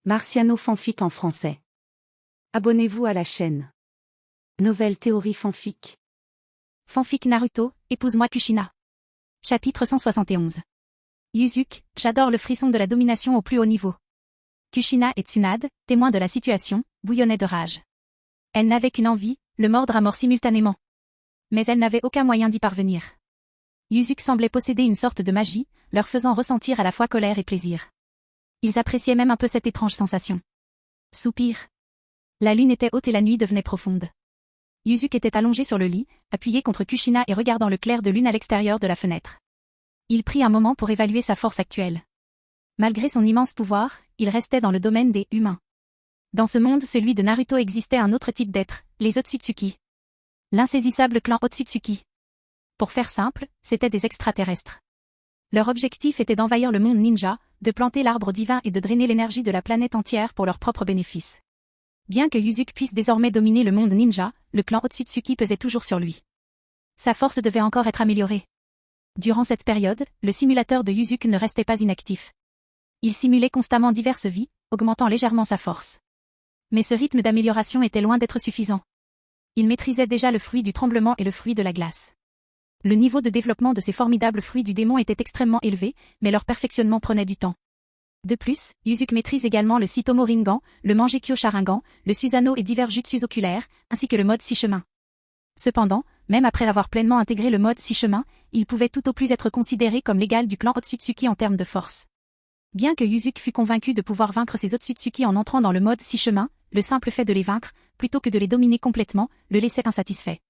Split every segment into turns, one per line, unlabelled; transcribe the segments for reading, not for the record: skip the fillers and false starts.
Marciano fanfic en français. Abonnez-vous à la chaîne. Nouvelle théorie fanfic.
Fanfic Naruto, épouse-moi Kushina. Chapitre 171. Yuzuki, j'adore le frisson de la domination au plus haut niveau. Kushina et Tsunade, témoins de la situation, bouillonnaient de rage. Elle n'avait qu'une envie, le mordre à mort simultanément. Mais elle n'avait aucun moyen d'y parvenir. Yuzuki semblait posséder une sorte de magie, leur faisant ressentir à la fois colère et plaisir. Ils appréciaient même un peu cette étrange sensation. Soupir. La lune était haute et la nuit devenait profonde. Yuzuki était allongé sur le lit, appuyé contre Kushina et regardant le clair de lune à l'extérieur de la fenêtre. Il prit un moment pour évaluer sa force actuelle. Malgré son immense pouvoir, il restait dans le domaine des humains. Dans ce monde, celui de Naruto, existait un autre type d'être, les Otsutsuki. L'insaisissable clan Otsutsuki. Pour faire simple, c'étaient des extraterrestres. Leur objectif était d'envahir le monde ninja, de planter l'arbre divin et de drainer l'énergie de la planète entière pour leur propre bénéfice. Bien que Yuzuki puisse désormais dominer le monde ninja, le clan Otsutsuki pesait toujours sur lui. Sa force devait encore être améliorée. Durant cette période, le simulateur de Yuzuki ne restait pas inactif. Il simulait constamment diverses vies, augmentant légèrement sa force. Mais ce rythme d'amélioration était loin d'être suffisant. Il maîtrisait déjà le fruit du tremblement et le fruit de la glace. Le niveau de développement de ces formidables fruits du démon était extrêmement élevé, mais leur perfectionnement prenait du temps. De plus, Yuzuki maîtrise également le Sitomo Rinnegan, le Mangekyo Sharingan, le Susanoo et divers jutsus oculaires, ainsi que le mode 6 chemins. Cependant, même après avoir pleinement intégré le mode 6 chemins, il pouvait tout au plus être considéré comme l'égal du clan Otsutsuki en termes de force. Bien que Yuzuki fût convaincu de pouvoir vaincre ses Otsutsuki en entrant dans le mode 6 chemins, le simple fait de les vaincre, plutôt que de les dominer complètement, le laissait insatisfait.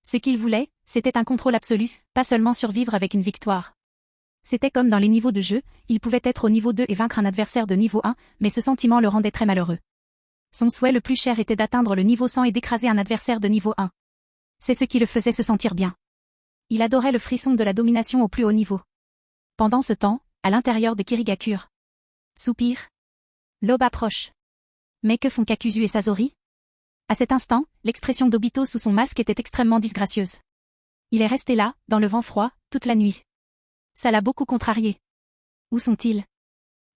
Ce qu'il voulait, c'était un contrôle absolu, pas seulement survivre avec une victoire. C'était comme dans les niveaux de jeu, il pouvait être au niveau 2 et vaincre un adversaire de niveau 1, mais ce sentiment le rendait très malheureux. Son souhait le plus cher était d'atteindre le niveau 100 et d'écraser un adversaire de niveau 1. C'est ce qui le faisait se sentir bien. Il adorait le frisson de la domination au plus haut niveau. Pendant ce temps, à l'intérieur de Kirigakure. Soupir. L'aube approche. Mais que font Kakuzu et Sasori? À cet instant, l'expression d'Obito sous son masque était extrêmement disgracieuse. Il est resté là, dans le vent froid, toute la nuit. Ça l'a beaucoup contrarié. Où sont-ils?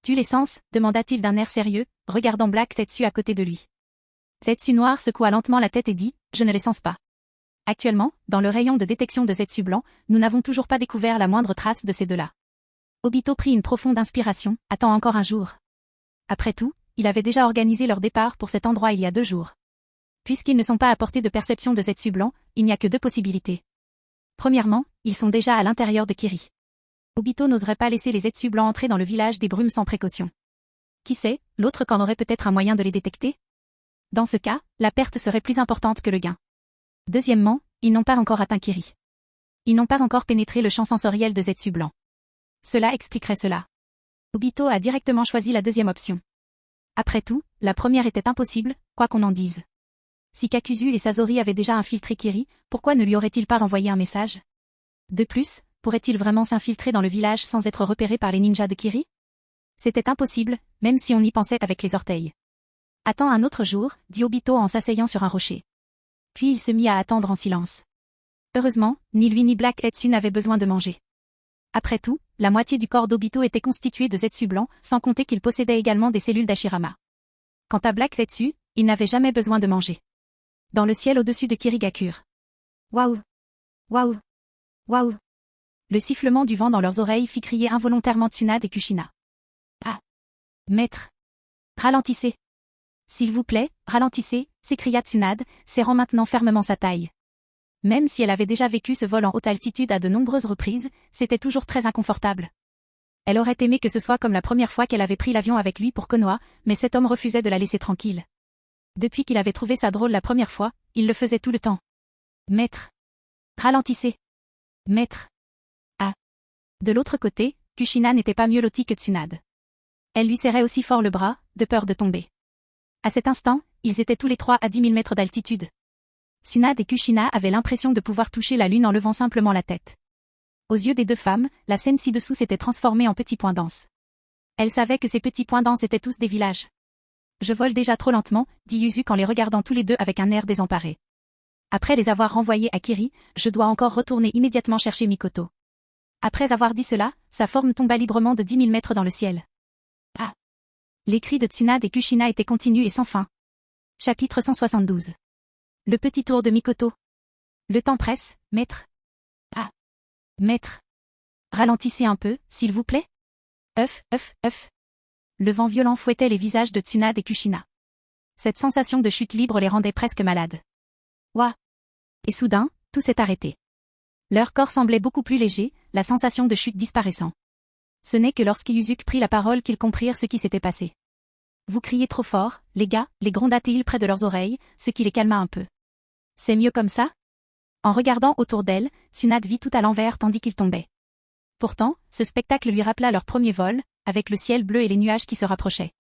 Tu les sens? Demanda-t-il d'un air sérieux, regardant Black Zetsu à côté de lui. Zetsu noir secoua lentement la tête et dit, je ne les sens pas. Actuellement, dans le rayon de détection de Zetsu blanc, nous n'avons toujours pas découvert la moindre trace de ces deux-là. Obito prit une profonde inspiration, attends encore un jour. Après tout, il avait déjà organisé leur départ pour cet endroit il y a 2 jours. Puisqu'ils ne sont pas à portée de perception de Zetsu blanc, il n'y a que 2 possibilités. Premièrement, ils sont déjà à l'intérieur de Kiri. Obito n'oserait pas laisser les Zetsu blancs entrer dans le village des brumes sans précaution. Qui sait, l'autre qu'en aurait peut-être un moyen de les détecter? Dans ce cas, la perte serait plus importante que le gain. Deuxièmement, ils n'ont pas encore atteint Kiri. Ils n'ont pas encore pénétré le champ sensoriel de Zetsu blanc. Cela expliquerait cela. Obito a directement choisi la deuxième option. Après tout, la première était impossible, quoi qu'on en dise. Si Kakuzu et Sasori avaient déjà infiltré Kiri, pourquoi ne lui aurait-il pas envoyé un message? De plus, pourrait-il vraiment s'infiltrer dans le village sans être repéré par les ninjas de Kiri? C'était impossible, même si on y pensait avec les orteils. Attends un autre jour, dit Obito en s'asseyant sur un rocher. Puis il se mit à attendre en silence. Heureusement, ni lui ni Black Zetsu n'avaient besoin de manger. Après tout, la moitié du corps d'Obito était constitué de Zetsu blanc, sans compter qu'il possédait également des cellules d'Hashirama. Quant à Black Zetsu, il n'avait jamais besoin de manger. Dans le ciel au-dessus de Kirigakure. Waouh! Waouh! Waouh! Le sifflement du vent dans leurs oreilles fit crier involontairement Tsunade et Kushina. Ah! Maître! Ralentissez! S'il vous plaît, ralentissez, s'écria Tsunade, serrant maintenant fermement sa taille. Même si elle avait déjà vécu ce vol en haute altitude à de nombreuses reprises, c'était toujours très inconfortable. Elle aurait aimé que ce soit comme la première fois qu'elle avait pris l'avion avec lui pour Konoha, mais cet homme refusait de la laisser tranquille. Depuis qu'il avait trouvé ça drôle la première fois, il le faisait tout le temps. Maître! Ralentissez! Maître! Ah! De l'autre côté, Kushina n'était pas mieux lotie que Tsunade. Elle lui serrait aussi fort le bras, de peur de tomber. À cet instant, ils étaient tous les 3 à 10 000 mètres d'altitude. Tsunade et Kushina avaient l'impression de pouvoir toucher la lune en levant simplement la tête. Aux yeux des 2 femmes, la scène ci-dessous s'était transformée en petits points denses. Elles savaient que ces petits points denses étaient tous des villages. Je vole déjà trop lentement, dit Yuzuki en les regardant tous les 2 avec un air désemparé. Après les avoir renvoyés à Kiri, je dois encore retourner immédiatement chercher Mikoto. Après avoir dit cela, sa forme tomba librement de 10 000 mètres dans le ciel. Ah! Les cris de Tsunade et Kushina étaient continus et sans fin. Chapitre 172. Le petit tour de Mikoto. Le temps presse, maître. Ah. Maître. Ralentissez un peu, s'il vous plaît. Œuf. Le vent violent fouettait les visages de Tsunade et Kushina. Cette sensation de chute libre les rendait presque malades. Ouah. Et soudain, tout s'est arrêté. Leur corps semblait beaucoup plus léger, la sensation de chute disparaissant. Ce n'est que lorsqu'Yuzuki prit la parole qu'ils comprirent ce qui s'était passé. Vous criez trop fort, les gars, les gronda-t-il près de leurs oreilles, ce qui les calma un peu. C'est mieux comme ça? En regardant autour d'elle, Tsunade vit tout à l'envers tandis qu'ils tombaient. Pourtant, ce spectacle lui rappela leur premier vol, avec le ciel bleu et les nuages qui se rapprochaient.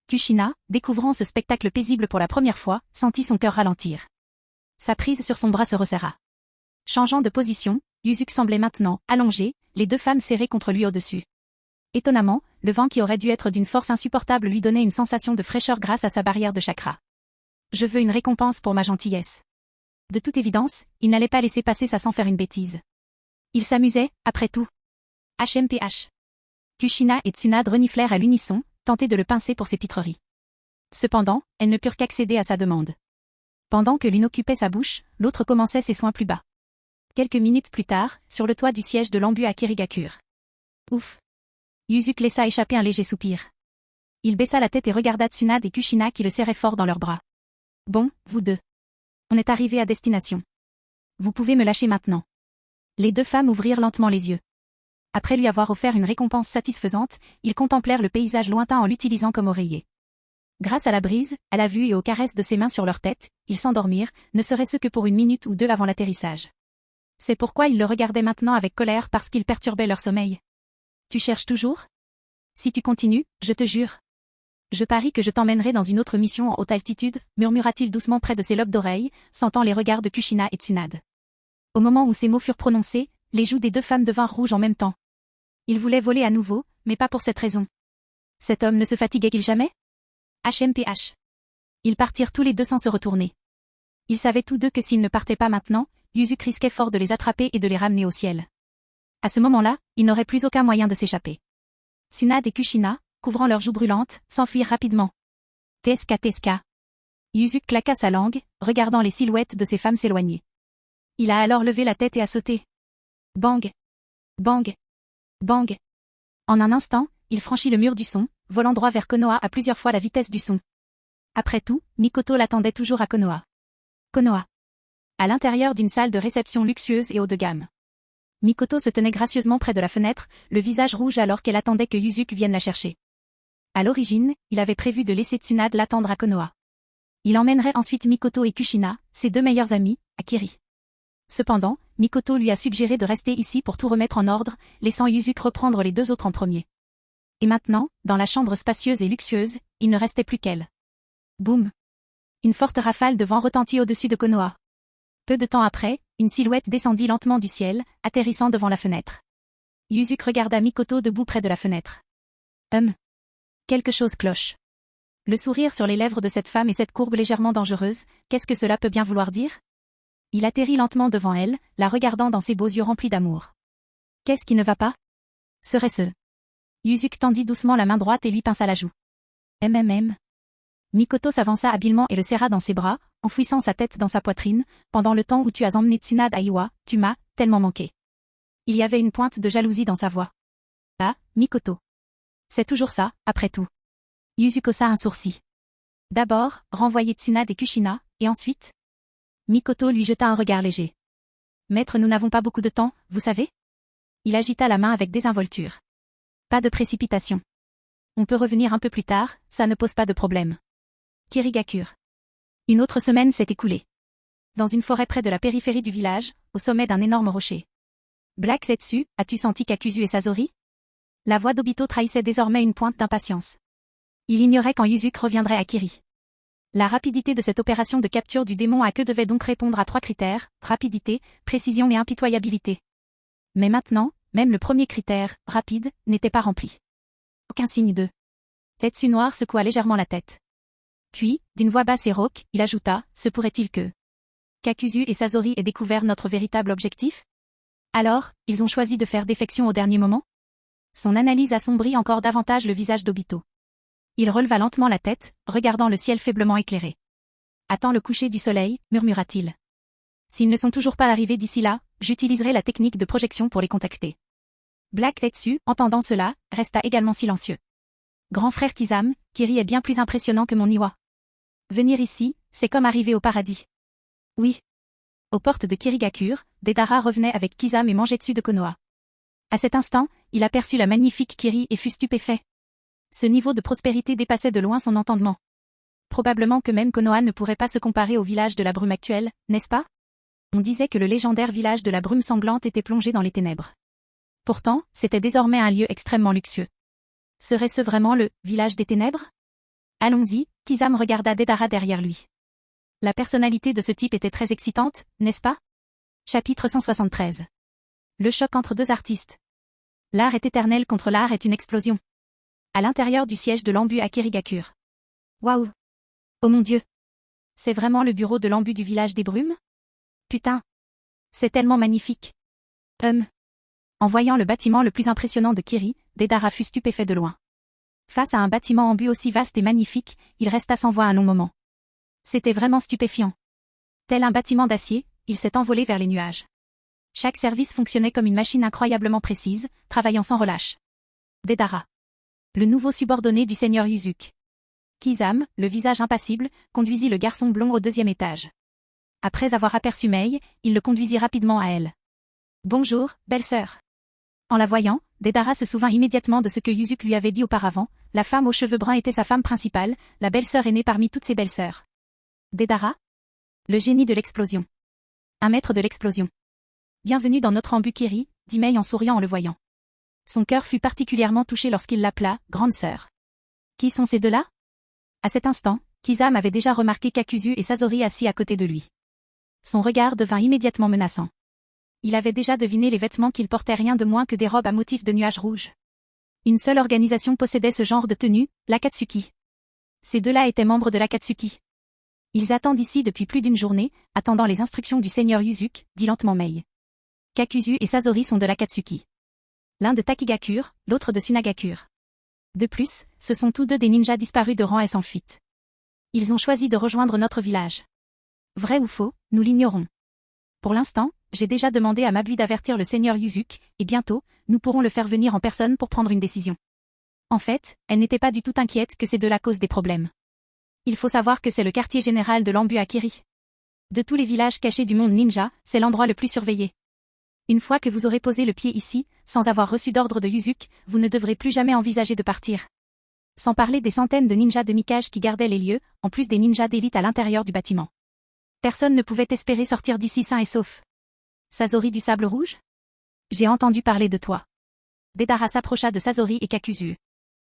Kushina, découvrant ce spectacle paisible pour la première fois, sentit son cœur ralentir. Sa prise sur son bras se resserra. Changeant de position, Yuzuki semblait maintenant, allongé, les deux femmes serrées contre lui au-dessus. Étonnamment, le vent qui aurait dû être d'une force insupportable lui donnait une sensation de fraîcheur grâce à sa barrière de chakra. Je veux une récompense pour ma gentillesse. De toute évidence, il n'allait pas laisser passer ça sans faire une bêtise. Il s'amusait, après tout. HMPH. Kushina et Tsunade reniflèrent à l'unisson, tentés de le pincer pour ses pitreries. Cependant, elles ne purent qu'accéder à sa demande. Pendant que l'une occupait sa bouche, l'autre commençait ses soins plus bas. Quelques minutes plus tard, sur le toit du siège de l'embu à Kirigakure. Ouf. Yuzuki laissa échapper un léger soupir. Il baissa la tête et regarda Tsunade et Kushina qui le serraient fort dans leurs bras. Bon, vous deux. On est arrivé à destination. Vous pouvez me lâcher maintenant. Les deux femmes ouvrirent lentement les yeux. Après lui avoir offert une récompense satisfaisante, ils contemplèrent le paysage lointain en l'utilisant comme oreiller. Grâce à la brise, à la vue et aux caresses de ses mains sur leur tête, ils s'endormirent, ne serait-ce que pour une minute ou deux avant l'atterrissage. C'est pourquoi ils le regardaient maintenant avec colère parce qu'il perturbait leur sommeil. Tu cherches toujours? Si tu continues, je te jure. Je parie que je t'emmènerai dans une autre mission en haute altitude, murmura-t-il doucement près de ses lobes d'oreilles, sentant les regards de Kushina et Tsunade. Au moment où ces mots furent prononcés, les joues des deux femmes devinrent rouges en même temps. Ils voulaient voler à nouveau, mais pas pour cette raison. Cet homme ne se fatiguait-il jamais? HMPH. Ils partirent tous les deux sans se retourner. Ils savaient tous deux que s'ils ne partaient pas maintenant, Yuzuki risquait fort de les attraper et de les ramener au ciel. À ce moment-là, ils n'auraient plus aucun moyen de s'échapper. Tsunade et Kushina, couvrant leurs joues brûlantes, s'enfuirent rapidement. TSK. Yuzuki claqua sa langue, regardant les silhouettes de ces femmes s'éloigner. Il a alors levé la tête et a sauté. Bang. Bang. Bang. En un instant, il franchit le mur du son, volant droit vers Konoha à plusieurs fois la vitesse du son. Après tout, Mikoto l'attendait toujours à Konoha. Konoha. À l'intérieur d'une salle de réception luxueuse et haut de gamme. Mikoto se tenait gracieusement près de la fenêtre, le visage rouge alors qu'elle attendait que Yuzuki vienne la chercher. À l'origine, il avait prévu de laisser Tsunade l'attendre à Konoha. Il emmènerait ensuite Mikoto et Kushina, ses deux meilleurs amis, à Kiri. Cependant, Mikoto lui a suggéré de rester ici pour tout remettre en ordre, laissant Yuzuki reprendre les deux autres en premier. Et maintenant, dans la chambre spacieuse et luxueuse, il ne restait plus qu'elle. Boum. Une forte rafale de vent retentit au-dessus de Konoha. Peu de temps après, une silhouette descendit lentement du ciel, atterrissant devant la fenêtre. Yuzuki regarda Mikoto debout près de la fenêtre. Quelque chose cloche. Le sourire sur les lèvres de cette femme et cette courbe légèrement dangereuse, qu'est-ce que cela peut bien vouloir dire? Il atterrit lentement devant elle, la regardant dans ses beaux yeux remplis d'amour. Qu'est-ce qui ne va pas? Serait-ce? Yuzuki tendit doucement la main droite et lui pinça la joue. Mikoto s'avança habilement et le serra dans ses bras, enfouissant sa tête dans sa poitrine, pendant le temps où tu as emmené Tsunade à Iwa, tu m'as tellement manqué. Il y avait une pointe de jalousie dans sa voix. Ah, Mikoto. C'est toujours ça, après tout. Yuzuki hossa un sourcil. D'abord, renvoyer Tsunade et Kushina, et ensuite? Mikoto lui jeta un regard léger. Maître, nous n'avons pas beaucoup de temps, vous savez? Il agita la main avec désinvolture. Pas de précipitation. On peut revenir un peu plus tard, ça ne pose pas de problème. Kirigakure. Une autre semaine s'est écoulée. Dans une forêt près de la périphérie du village, au sommet d'un énorme rocher. Black Zetsu, as-tu senti Kakuzu et Sasori? La voix d'Obito trahissait désormais une pointe d'impatience. Il ignorait quand Yuzuki reviendrait à Kiri. La rapidité de cette opération de capture du démon à queue devait donc répondre à 3 critères, rapidité, précision et impitoyabilité. Mais maintenant, même le premier critère, rapide, n'était pas rempli. Aucun signe de. Zetsu noir secoua légèrement la tête. Puis, d'une voix basse et rauque, il ajouta, se pourrait-il que Kakuzu et Sasori aient découvert notre véritable objectif? Alors, ils ont choisi de faire défection au dernier moment? Son analyse assombrit encore davantage le visage d'Obito. Il releva lentement la tête, regardant le ciel faiblement éclairé. « Attends le coucher du soleil, murmura-t-il. S'ils ne sont toujours pas arrivés d'ici là, j'utiliserai la technique de projection pour les contacter. » Black Tetsu, entendant cela, resta également silencieux. Grand frère Kizam, Kiri est bien plus impressionnant que mon Niwa. Venir ici, c'est comme arriver au paradis. Oui. Aux portes de Kirigakure, Deidara revenait avec Kizam et Mangetsu de Konoha. À cet instant, il aperçut la magnifique Kiri et fut stupéfait. Ce niveau de prospérité dépassait de loin son entendement. Probablement que même Konoha ne pourrait pas se comparer au village de la brume actuel, n'est-ce pas? On disait que le légendaire village de la brume sanglante était plongé dans les ténèbres. Pourtant, c'était désormais un lieu extrêmement luxueux. Serait-ce vraiment le « village des ténèbres » Allons-y, Kizam regarda Deidara derrière lui. La personnalité de ce type était très excitante, n'est-ce pas? Chapitre 173. Le choc entre deux artistes. L'art est éternel contre l'art est une explosion. À l'intérieur du siège de l'embu à Kirigakure. Waouh! Oh mon Dieu! C'est vraiment le bureau de l'embu du village des brumes? Putain! C'est tellement magnifique! En voyant le bâtiment le plus impressionnant de Kiri, Deidara fut stupéfait de loin. Face à un bâtiment embu aussi vaste et magnifique, il resta sans voix un long moment. C'était vraiment stupéfiant. Tel un bâtiment d'acier, il s'est envolé vers les nuages. Chaque service fonctionnait comme une machine incroyablement précise, travaillant sans relâche. Deidara. Le nouveau subordonné du seigneur Yuzuki. Kizam, le visage impassible, conduisit le garçon blond au 2e étage. Après avoir aperçu Mei, il le conduisit rapidement à elle. Bonjour, belle-sœur. En la voyant, Deidara se souvint immédiatement de ce que Yuzuki lui avait dit auparavant, la femme aux cheveux bruns était sa femme principale, la belle-sœur aînée parmi toutes ses belles-sœurs. Deidara? Le génie de l'explosion. Un maître de l'explosion. Bienvenue dans notre embu Kiri, dit Mei en souriant en le voyant. Son cœur fut particulièrement touché lorsqu'il l'appela « grande sœur ». Qui sont ces deux-là? À cet instant, Kizam avait déjà remarqué Kakuzu et Sasori assis à côté de lui. Son regard devint immédiatement menaçant. Il avait déjà deviné les vêtements qu'ils portaient rien de moins que des robes à motifs de nuages rouges. Une seule organisation possédait ce genre de tenue, l'Akatsuki. Ces deux-là étaient membres de l'Akatsuki. Ils attendent ici depuis plus d'une journée, attendant les instructions du seigneur Yuzuki, dit lentement Mei. Kakuzu et Sasori sont de l'Akatsuki. L'un de Takigakure, l'autre de Sunagakure. De plus, ce sont tous deux des ninjas disparus de rang S en fuite. Ils ont choisi de rejoindre notre village. Vrai ou faux, nous l'ignorons. Pour l'instant, j'ai déjà demandé à Mabui d'avertir le seigneur Yuzuki, et bientôt, nous pourrons le faire venir en personne pour prendre une décision. En fait, elle n'était pas du tout inquiète que c'est de la cause des problèmes. Il faut savoir que c'est le quartier général de l'embu à Kiri. De tous les villages cachés du monde ninja, c'est l'endroit le plus surveillé. Une fois que vous aurez posé le pied ici, sans avoir reçu d'ordre de Yuzuki, vous ne devrez plus jamais envisager de partir. Sans parler des centaines de ninjas de Mikage qui gardaient les lieux, en plus des ninjas d'élite à l'intérieur du bâtiment. Personne ne pouvait espérer sortir d'ici sain et sauf. Sasori du sable rouge? J'ai entendu parler de toi. Deidara s'approcha de Sasori et Kakuzu.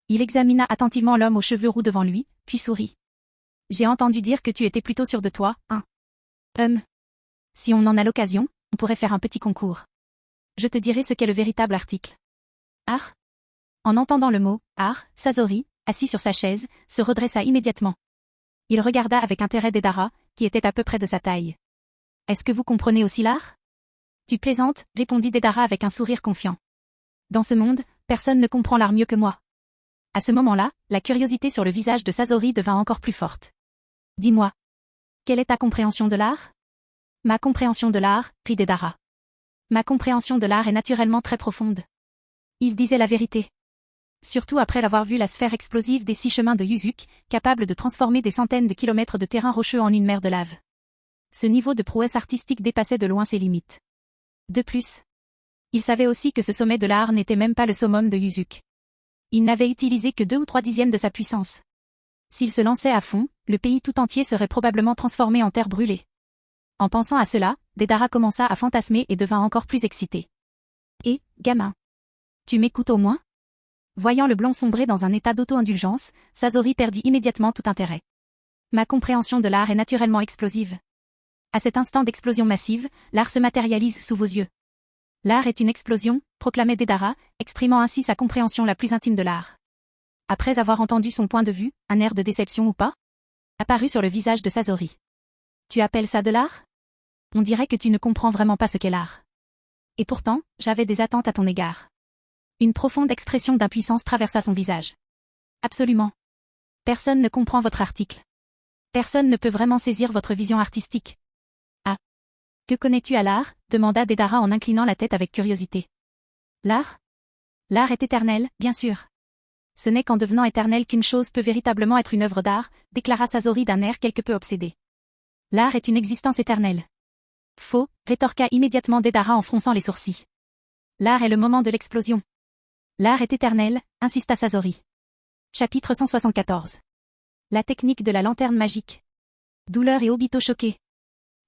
Il examina attentivement l'homme aux cheveux roux devant lui, puis sourit. J'ai entendu dire que tu étais plutôt sûr de toi, hein? Si on en a l'occasion, on pourrait faire un petit concours. Je te dirai ce qu'est le véritable article. Art? En entendant le mot « art », Sasori, assis sur sa chaise, se redressa immédiatement. Il regarda avec intérêt Deidara, qui était à peu près de sa taille. « Est-ce que vous comprenez aussi l'art » ? Tu plaisantes, répondit Deidara avec un sourire confiant. Dans ce monde, personne ne comprend l'art mieux que moi. À ce moment-là, la curiosité sur le visage de Sasori devint encore plus forte. Dis-moi. Quelle est ta compréhension de l'art? Ma compréhension de l'art, rit Deidara. Ma compréhension de l'art est naturellement très profonde. Il disait la vérité. Surtout après avoir vu la sphère explosive des 6 chemins de Yuzuki, capable de transformer des centaines de kilomètres de terrain rocheux en une mer de lave. Ce niveau de prouesse artistique dépassait de loin ses limites. De plus, il savait aussi que ce sommet de l'art n'était même pas le summum de Yuzuki. Il n'avait utilisé que 2 ou 3 dixièmes de sa puissance. S'il se lançait à fond, le pays tout entier serait probablement transformé en terre brûlée. En pensant à cela, Deidara commença à fantasmer et devint encore plus excité. Et, gamin. Tu m'écoutes au moins? Voyant le blond sombrer dans un état d'auto-indulgence, Sasori perdit immédiatement tout intérêt. Ma compréhension de l'art est naturellement explosive. À cet instant d'explosion massive, l'art se matérialise sous vos yeux. L'art est une explosion, proclamait Deidara, exprimant ainsi sa compréhension la plus intime de l'art. Après avoir entendu son point de vue, un air de déception ou pas apparut sur le visage de Sasori. Tu appelles ça de l'art? On dirait que tu ne comprends vraiment pas ce qu'est l'art. Et pourtant, j'avais des attentes à ton égard. Une profonde expression d'impuissance traversa son visage. Absolument. Personne ne comprend votre article. Personne ne peut vraiment saisir votre vision artistique. Ah. Que connais-tu à l'art? Demanda Deidara en inclinant la tête avec curiosité. L'art? L'art est éternel, bien sûr. Ce n'est qu'en devenant éternel qu'une chose peut véritablement être une œuvre d'art, déclara Sasori d'un air quelque peu obsédé. L'art est une existence éternelle. Faux, rétorqua immédiatement Deidara en fronçant les sourcils. L'art est le moment de l'explosion. L'art est éternel, insista Sasori. Chapitre 174. La technique de la lanterne magique. Douleur et Obito choqués.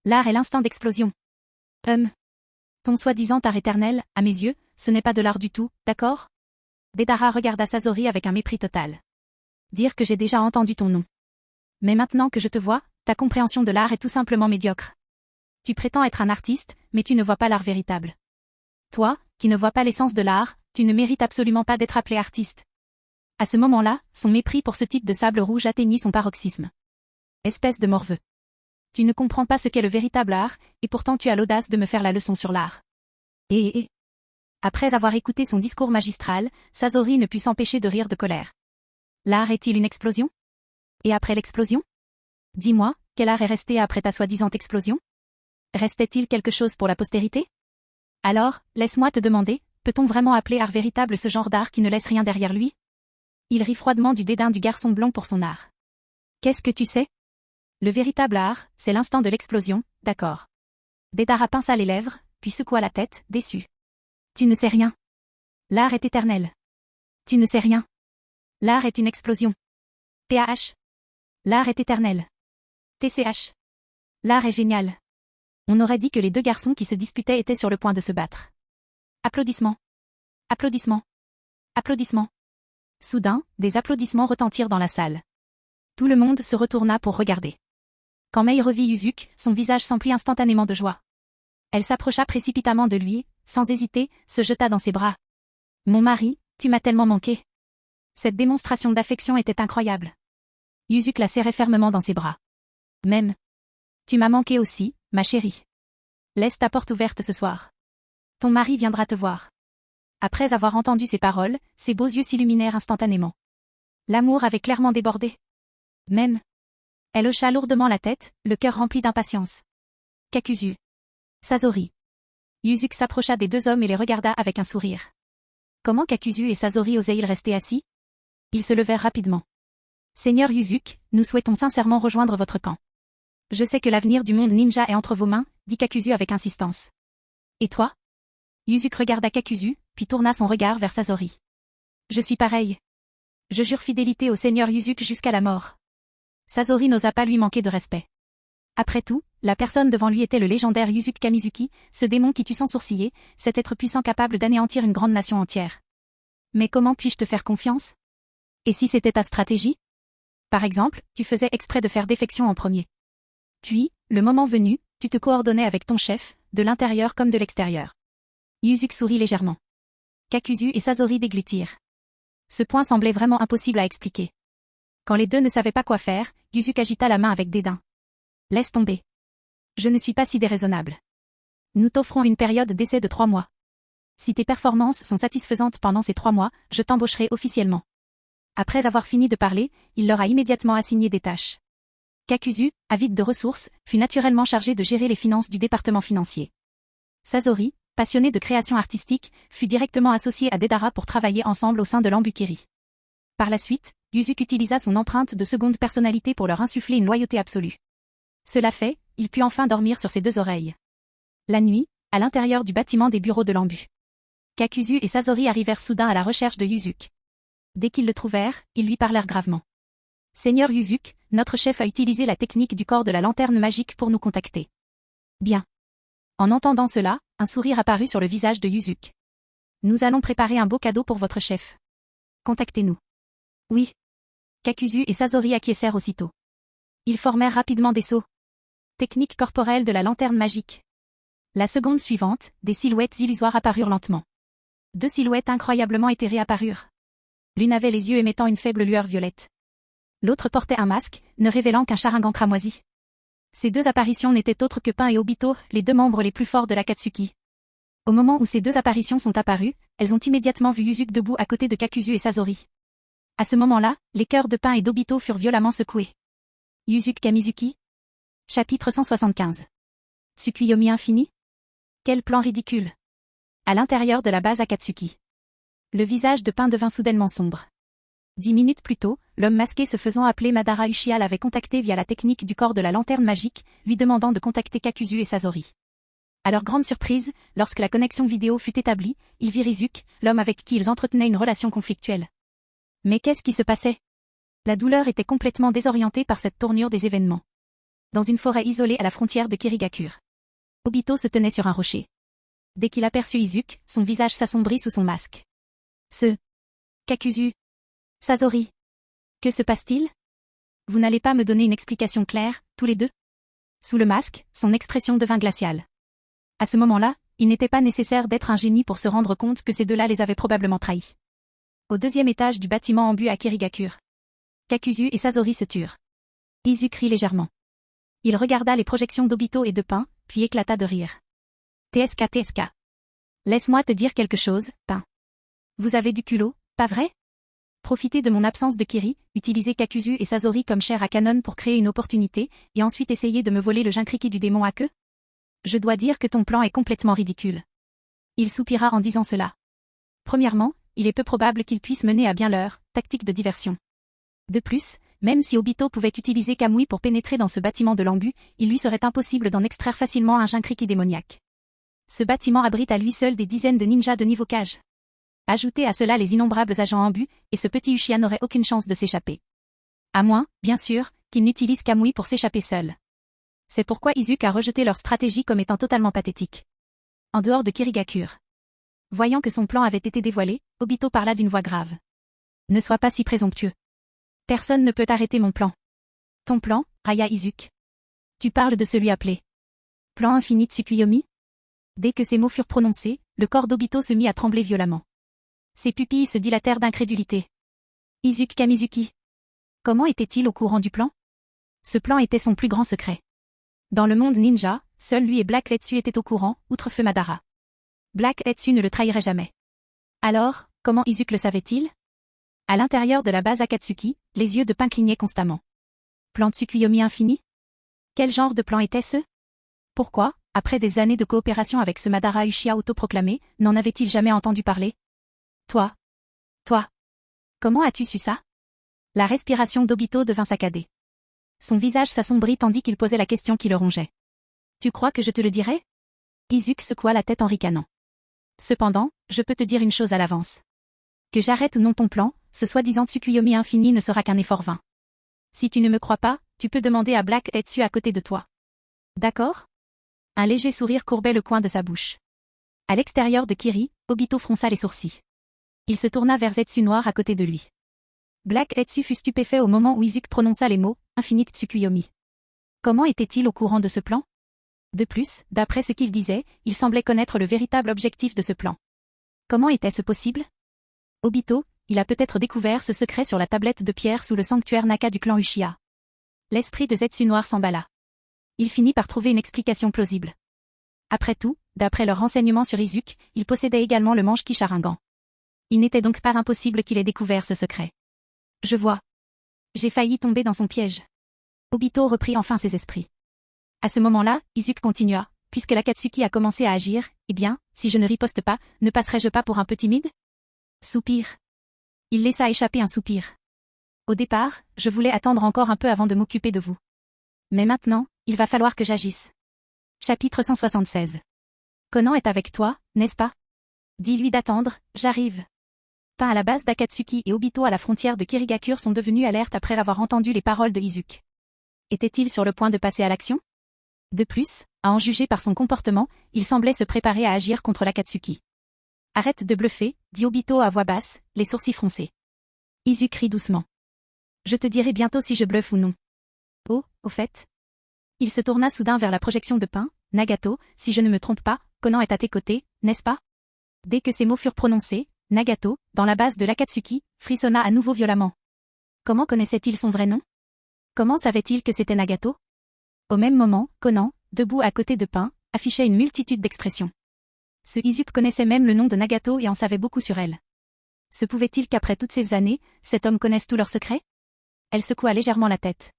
L'art est l'instant d'explosion. Ton soi-disant art éternel, à mes yeux, ce n'est pas de l'art du tout, d'accord? Deidara regarda Sasori avec un mépris total. Dire que j'ai déjà entendu ton nom. Mais maintenant que je te vois, ta compréhension de l'art est tout simplement médiocre. Tu prétends être un artiste, mais tu ne vois pas l'art véritable. Toi, qui ne vois pas l'essence de l'art, tu ne mérites absolument pas d'être appelé artiste. À ce moment-là, son mépris pour ce type de sable rouge atteignit son paroxysme. Espèce de morveux. Tu ne comprends pas ce qu'est le véritable art, et pourtant tu as l'audace de me faire la leçon sur l'art. Après avoir écouté son discours magistral, Sasori ne put s'empêcher de rire de colère. L'art est-il une explosion? Et après l'explosion? Dis-moi, quel art est resté après ta soi-disant explosion? Restait-il quelque chose pour la postérité? Alors, laisse-moi te demander, peut-on vraiment appeler art véritable ce genre d'art qui ne laisse rien derrière lui? Il rit froidement du dédain du garçon blond pour son art. Qu'est-ce que tu sais? Le véritable art, c'est l'instant de l'explosion, d'accord. Deidara pinça les lèvres, puis secoua la tête, déçu. Tu ne sais rien. L'art est éternel. Tu ne sais rien. L'art est une explosion. PAH. L'art est éternel. TCH. L'art est génial. On aurait dit que les deux garçons qui se disputaient étaient sur le point de se battre. Applaudissements. Applaudissements. Applaudissements. Soudain, des applaudissements retentirent dans la salle. Tout le monde se retourna pour regarder. Quand Mei revit Yuzuki, son visage s'emplit instantanément de joie. Elle s'approcha précipitamment de lui, sans hésiter, se jeta dans ses bras. Mon mari, tu m'as tellement manqué. Cette démonstration d'affection était incroyable. Yuzuki la serrait fermement dans ses bras. Même. Tu m'as manqué aussi, ma chérie. Laisse ta porte ouverte ce soir. Ton mari viendra te voir. Après avoir entendu ces paroles, ses beaux yeux s'illuminèrent instantanément. L'amour avait clairement débordé. Même. Elle hocha lourdement la tête, le cœur rempli d'impatience. Kakuzu. Sasori. Yuzuki s'approcha des deux hommes et les regarda avec un sourire. Comment Kakuzu et Sasori osaient-ils rester assis? Ils se levèrent rapidement. Seigneur Yuzuki, nous souhaitons sincèrement rejoindre votre camp. Je sais que l'avenir du monde ninja est entre vos mains, dit Kakuzu avec insistance. Et toi? Yuzuki regarda Kakuzu, puis tourna son regard vers Sasori. Je suis pareil. Je jure fidélité au Seigneur Yuzuki jusqu'à la mort. Sasori n'osa pas lui manquer de respect. Après tout, la personne devant lui était le légendaire Yuzuki Kamizuki, ce démon qui tue sans sourciller, cet être puissant capable d'anéantir une grande nation entière. Mais comment puis-je te faire confiance? Et si c'était ta stratégie? Par exemple, tu faisais exprès de faire défection en premier. Puis, le moment venu, tu te coordonnais avec ton chef, de l'intérieur comme de l'extérieur. Yuzuki sourit légèrement. Kakuzu et Sasori déglutirent. Ce point semblait vraiment impossible à expliquer. Quand les deux ne savaient pas quoi faire, Yuzuki agita la main avec dédain. Laisse tomber. Je ne suis pas si déraisonnable. Nous t'offrons une période d'essai de 3 mois. Si tes performances sont satisfaisantes pendant ces 3 mois, je t'embaucherai officiellement. Après avoir fini de parler, il leur a immédiatement assigné des tâches. Kakuzu, avide de ressources, fut naturellement chargé de gérer les finances du département financier. Sasori, passionné de création artistique, fut directement associé à Deidara pour travailler ensemble au sein de l'Ambukeri. Par la suite, Yuzuki utilisa son empreinte de seconde personnalité pour leur insuffler une loyauté absolue. Cela fait, il put enfin dormir sur ses deux oreilles. La nuit, à l'intérieur du bâtiment des bureaux de l'Ambu. Kakuzu et Sasori arrivèrent soudain à la recherche de Yuzuki. Dès qu'ils le trouvèrent, ils lui parlèrent gravement. Seigneur Yuzuki, notre chef a utilisé la technique du corps de la lanterne magique pour nous contacter. Bien. En entendant cela, un sourire apparut sur le visage de Yuzuki. Nous allons préparer un beau cadeau pour votre chef. Contactez-nous. Oui. Kakuzu et Sasori acquiescèrent aussitôt. Ils formèrent rapidement des sauts. Technique corporelle de la lanterne magique. La seconde suivante, des silhouettes illusoires apparurent lentement. 2 silhouettes incroyablement éthérées apparurent. L'une avait les yeux émettant une faible lueur violette. L'autre portait un masque, ne révélant qu'un charingan cramoisi. Ces 2 apparitions n'étaient autres que Pain et Obito, les 2 membres les plus forts de l'Akatsuki. Au moment où ces 2 apparitions sont apparues, elles ont immédiatement vu Yuzuki debout à côté de Kakuzu et Sasori. À ce moment-là, les cœurs de Pain et d'Obito furent violemment secoués. Yuzuki Kamizuki. Chapitre 175. Tsukuyomi infini. Quel plan ridicule. À l'intérieur de la base Akatsuki. Le visage de Pain devint soudainement sombre. 10 minutes plus tôt, l'homme masqué se faisant appeler Madara Uchiha l'avait contacté via la technique du corps de la lanterne magique, lui demandant de contacter Kakuzu et Sasori. À leur grande surprise, lorsque la connexion vidéo fut établie, ils virent Izuku, l'homme avec qui ils entretenaient une relation conflictuelle. Mais qu'est-ce qui se passait? La douleur était complètement désorientée par cette tournure des événements. Dans une forêt isolée à la frontière de Kirigakure. Obito se tenait sur un rocher. Dès qu'il aperçut Izuku, son visage s'assombrit sous son masque. Kakuzu. Sasori. Que se passe-t-il? Vous n'allez pas me donner une explication claire, tous les deux? Sous le masque, son expression devint glaciale. À ce moment-là, il n'était pas nécessaire d'être un génie pour se rendre compte que ces deux-là les avaient probablement trahis. Au 2e étage du bâtiment en but à Kirigakure. Kakuzu et Sasori se turent. Izuku rit légèrement. Il regarda les projections d'Obito et de Pain, puis éclata de rire. TSK. Laisse-moi te dire quelque chose, Pain. Vous avez du culot, pas vrai? Profiter de mon absence de Kiri, utiliser Kakuzu et Sasori comme chair à canon pour créer une opportunité, et ensuite essayer de me voler le Jinkriki du démon à queue? Je dois dire que ton plan est complètement ridicule. Il soupira en disant cela. Premièrement, il est peu probable qu'il puisse mener à bien leur tactique de diversion. De plus, même si Obito pouvait utiliser Kamui pour pénétrer dans ce bâtiment de l'embu, il lui serait impossible d'en extraire facilement un Jinkriki démoniaque. Ce bâtiment abrite à lui seul des dizaines de ninjas de niveau Kage. Ajoutez à cela les innombrables agents en but, et ce petit Uchiha n'aurait aucune chance de s'échapper. À moins, bien sûr, qu'il n'utilise Kamui pour s'échapper seul. C'est pourquoi Izuku a rejeté leur stratégie comme étant totalement pathétique. En dehors de Kirigakure. Voyant que son plan avait été dévoilé, Obito parla d'une voix grave. Ne sois pas si présomptueux. Personne ne peut arrêter mon plan. Ton plan, Raya Izuku. Tu parles de celui appelé plan infini Tsukuyomi? Dès que ces mots furent prononcés, le corps d'Obito se mit à trembler violemment. Ses pupilles se dilatèrent d'incrédulité. Izuku Kamizuki. Comment était-il au courant du plan? Ce plan était son plus grand secret. Dans le monde ninja, seul lui et Black Letsu étaient au courant, outre Feu Madara. Black Letsu ne le trahirait jamais. Alors, comment Izuku le savait-il? À l'intérieur de la base Akatsuki, les yeux de Pain clignaient constamment. Plan Tsukuyomi infini? Quel genre de plan était-ce? Pourquoi, après des années de coopération avec ce Madara Uchiha autoproclamé, n'en avait-il jamais entendu parler? Toi. Comment as-tu su ça? La respiration d'Obito devint saccadée. Son visage s'assombrit tandis qu'il posait la question qui le rongeait. Tu crois que je te le dirai? Izuku secoua la tête en ricanant. Cependant, je peux te dire une chose à l'avance. Que j'arrête ou non ton plan, ce soi-disant Tsukuyomi infini ne sera qu'un effort vain. Si tu ne me crois pas, tu peux demander à Black Letsu à côté de toi. D'accord? Un léger sourire courbait le coin de sa bouche. À l'extérieur de Kiri, Obito fronça les sourcils. Il se tourna vers Zetsu noir à côté de lui. Black Letsu fut stupéfait au moment où Izuku prononça les mots « Infinite Tsukuyomi ». Comment était-il au courant de ce plan? De plus, d'après ce qu'il disait, il semblait connaître le véritable objectif de ce plan. Comment était-ce possible? Obito, il a peut-être découvert ce secret sur la tablette de pierre sous le sanctuaire Naka du clan Uchiha. L'esprit de Zetsu noir s'emballa. Il finit par trouver une explication plausible. Après tout, d'après leurs renseignements sur Izuku, il possédait également le manche Sharingan. Il n'était donc pas impossible qu'il ait découvert ce secret. Je vois. J'ai failli tomber dans son piège. Obito reprit enfin ses esprits. À ce moment-là, Izuku continua, puisque l'Akatsuki a commencé à agir, eh bien, si je ne riposte pas, ne passerai-je pas pour un peu timide? Soupir. Il laissa échapper un soupir. Au départ, je voulais attendre encore un peu avant de m'occuper de vous. Mais maintenant, il va falloir que j'agisse. Chapitre 176. Konan est avec toi, n'est-ce pas? Dis-lui d'attendre, j'arrive. Pain à la base d'Akatsuki et Obito à la frontière de Kirigakure sont devenus alertes après avoir entendu les paroles de Izuku. Était-il sur le point de passer à l'action? De plus, à en juger par son comportement, il semblait se préparer à agir contre l'Akatsuki. Arrête de bluffer, dit Obito à voix basse, les sourcils froncés. Izuku rit doucement. Je te dirai bientôt si je bluffe ou non. Oh, au fait. Il se tourna soudain vers la projection de Pain. Nagato, si je ne me trompe pas, Konan est à tes côtés, n'est-ce pas? Dès que ces mots furent prononcés, Nagato, dans la base de l'Akatsuki, frissonna à nouveau violemment. Comment connaissait-il son vrai nom? Comment savait-il que c'était Nagato? Au même moment, Konan, debout à côté de Pain, affichait une multitude d'expressions. Ce Izuku connaissait même le nom de Nagato et en savait beaucoup sur elle. Se pouvait-il qu'après toutes ces années, cet homme connaisse tous leurs secrets? Elle secoua légèrement la tête.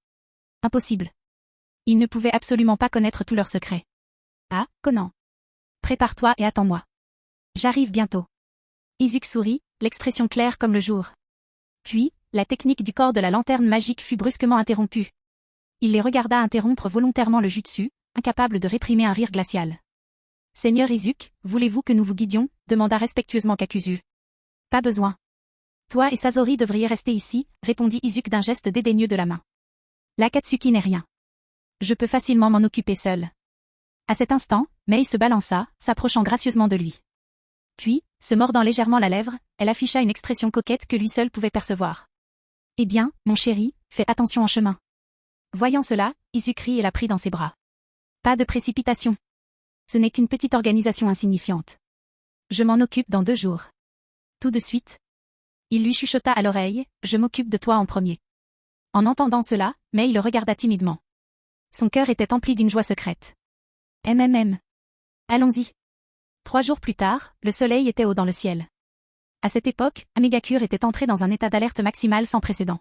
Impossible. Il ne pouvait absolument pas connaître tous leurs secrets. Ah, Conan. Prépare-toi et attends-moi. J'arrive bientôt. Izuku sourit, l'expression claire comme le jour. Puis, la technique du corps de la lanterne magique fut brusquement interrompue. Il les regarda interrompre volontairement le jutsu, incapable de réprimer un rire glacial. Seigneur Izuku, voulez-vous que nous vous guidions? Demanda respectueusement Kakuzu. Pas besoin. Toi et Sasori devriez rester ici, répondit Izuku d'un geste dédaigneux de la main. L'Akatsuki n'est rien. Je peux facilement m'en occuper seul. À cet instant, Mei se balança, s'approchant gracieusement de lui. Puis, se mordant légèrement la lèvre, elle afficha une expression coquette que lui seul pouvait percevoir. Eh bien, mon chéri, fais attention en chemin. Voyant cela, Izuku rit et la prit dans ses bras. Pas de précipitation. Ce n'est qu'une petite organisation insignifiante. Je m'en occupe dans 2 jours. Tout de suite. Il lui chuchota à l'oreille, je m'occupe de toi en premier. En entendant cela, Mei le regarda timidement. Son cœur était empli d'une joie secrète. Allons-y. 3 jours plus tard, le soleil était haut dans le ciel. À cette époque, Amegakure était entré dans un état d'alerte maximale sans précédent.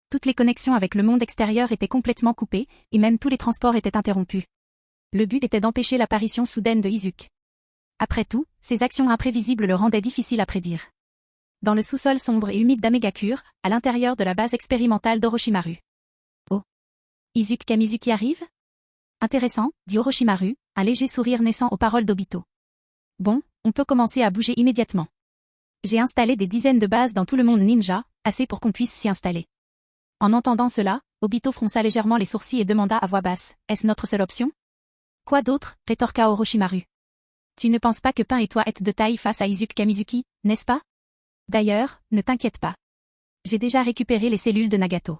Toutes les connexions avec le monde extérieur étaient complètement coupées, et même tous les transports étaient interrompus. Le but était d'empêcher l'apparition soudaine de Izuku. Après tout, ses actions imprévisibles le rendaient difficile à prédire. Dans le sous-sol sombre et humide d'Amegakure, à l'intérieur de la base expérimentale d'Orochimaru. Oh. Izuku Kamizuki arrive? Intéressant, dit Orochimaru, un léger sourire naissant aux paroles d'Obito. Bon, on peut commencer à bouger immédiatement. J'ai installé des dizaines de bases dans tout le monde ninja, assez pour qu'on puisse s'y installer. En entendant cela, Obito fronça légèrement les sourcils et demanda à voix basse, est-ce notre seule option? Quoi d'autre? Rétorqua Orochimaru. Tu ne penses pas que Pain et toi êtes de taille face à Izuku Kamizuki, n'est-ce pas? D'ailleurs, ne t'inquiète pas. J'ai déjà récupéré les cellules de Nagato.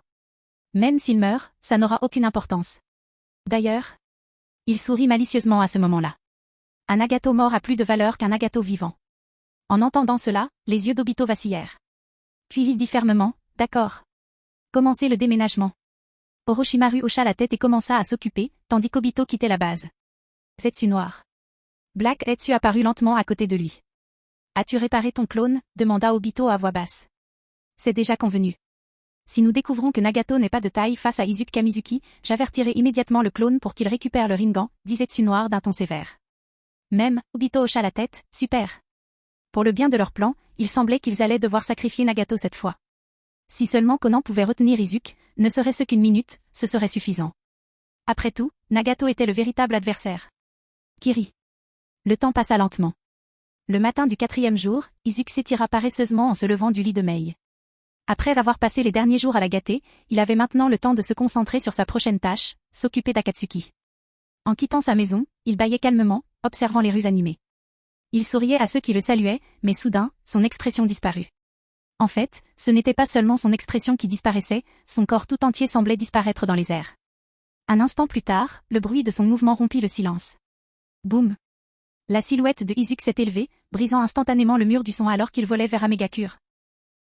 Même s'il meurt, ça n'aura aucune importance. D'ailleurs, il sourit malicieusement à ce moment-là. Un Nagato mort a plus de valeur qu'un Nagato vivant. En entendant cela, les yeux d'Obito vacillèrent. Puis il dit fermement, d'accord. Commencez le déménagement. Orochimaru hocha la tête et commença à s'occuper, tandis qu'Obito quittait la base. Zetsu noir. Black Zetsu apparut lentement à côté de lui. As-tu réparé ton clone? Demanda Obito à voix basse. C'est déjà convenu. Si nous découvrons que Nagato n'est pas de taille face à Izuku Kamizuki, j'avertirai immédiatement le clone pour qu'il récupère le Rinnegan, dit Zetsu noir d'un ton sévère. Même, Obito hocha la tête, super. Pour le bien de leur plan, il semblait qu'ils allaient devoir sacrifier Nagato cette fois. Si seulement Conan pouvait retenir Izuku, ne serait-ce qu'une minute, ce serait suffisant. Après tout, Nagato était le véritable adversaire. Kiri. Le temps passa lentement. Le matin du 4e jour, Izuku s'étira paresseusement en se levant du lit de Mei. Après avoir passé les derniers jours à la gâter, il avait maintenant le temps de se concentrer sur sa prochaine tâche, s'occuper d'Akatsuki. En quittant sa maison, il bâillait calmement, observant les rues animées. Il souriait à ceux qui le saluaient, mais soudain, son expression disparut. En fait, ce n'était pas seulement son expression qui disparaissait, son corps tout entier semblait disparaître dans les airs. Un instant plus tard, le bruit de son mouvement rompit le silence. Boum! La silhouette de Izuku s'est élevée, brisant instantanément le mur du son alors qu'il volait vers Amegakure.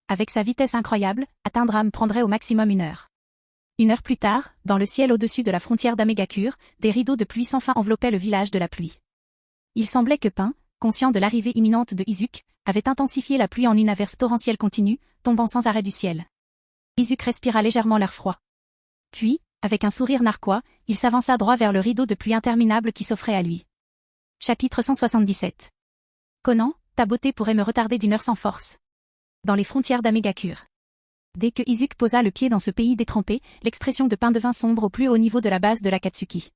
Avec sa vitesse incroyable, atteindre Am prendrait au maximum 1 heure. 1 heure plus tard, dans le ciel au-dessus de la frontière d'Amegakure, des rideaux de pluie sans fin enveloppaient le village de la pluie. Il semblait que Pain, conscient de l'arrivée imminente de Izuku, avait intensifié la pluie en une averse torrentielle continue, tombant sans arrêt du ciel. Izuku respira légèrement l'air froid. Puis, avec un sourire narquois, il s'avança droit vers le rideau de pluie interminable qui s'offrait à lui. Chapitre 177. Conan, ta beauté pourrait me retarder d'1 heure sans force. Dans les frontières d'Amegakure. Dès que Izuku posa le pied dans ce pays détrempé, l'expression de Pain devint sombre au plus haut niveau de la base de l'Akatsuki.